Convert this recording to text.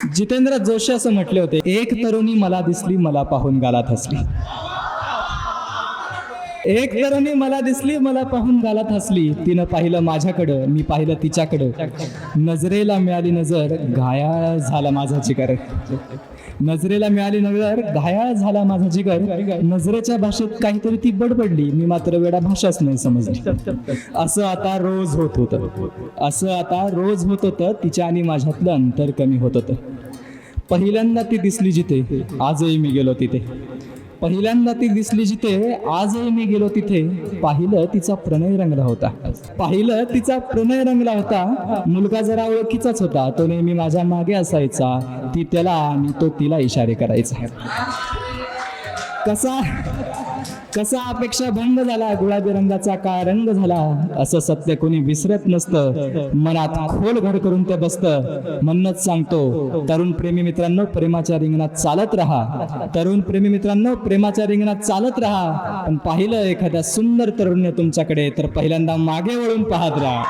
जितेंद्र जोशी असं म्हटले होते, एक तरुणी मला दिसली, मला पाहून गालात हसली. एक तरुणी मला दिसली, मला पाहून गालात हसली. तिनं पाहिलं माझ्याकडं, मी पाहिलं तिच्याकडं. नजरेला मिळाली नजर, घायाळ झाला माझा जिगर. नजरेला मिळाली नजर, घायाळ झाला माझा जिगर. नजरेच्या भाषेत काहीतरी ती बडबडली, मी मात्र वेडा भाषाच नाही समजली. असं आता रोज होत होतं. तिच्या आणि माझ्यातलं अंतर कमी होत होतं. पहिल्यांदा ती दिसली जिथे, आजही मी गेलो तिथे. पहिल्यांदा ती दिसली जिथे, आजही मी गेलो तिथे. पाहिलं तिचा प्रणय रंगला होता. मुलगा जरा ओळखीचाच होता. तो नेहमी माझ्या मागे असायचा. ती त्याला आणि तो तिला इशारे करायचा. कसा अपेक्षा भंग झाला, गुलाबी रंगाचा काळा रंग झाला. असं सत्य कोणी विसरत नसतं, मनात खोल घर करून ते बसतं. म्हणूनच सांगतो तरुण प्रेमी मित्रांनो, प्रेमाच्या रिंगणात चालत राहा. पण पाहिलं एखाद्या सुंदर तरुण्य तुमच्याकडे, तर पहिल्यांदा मागे वळून पाहत राहा.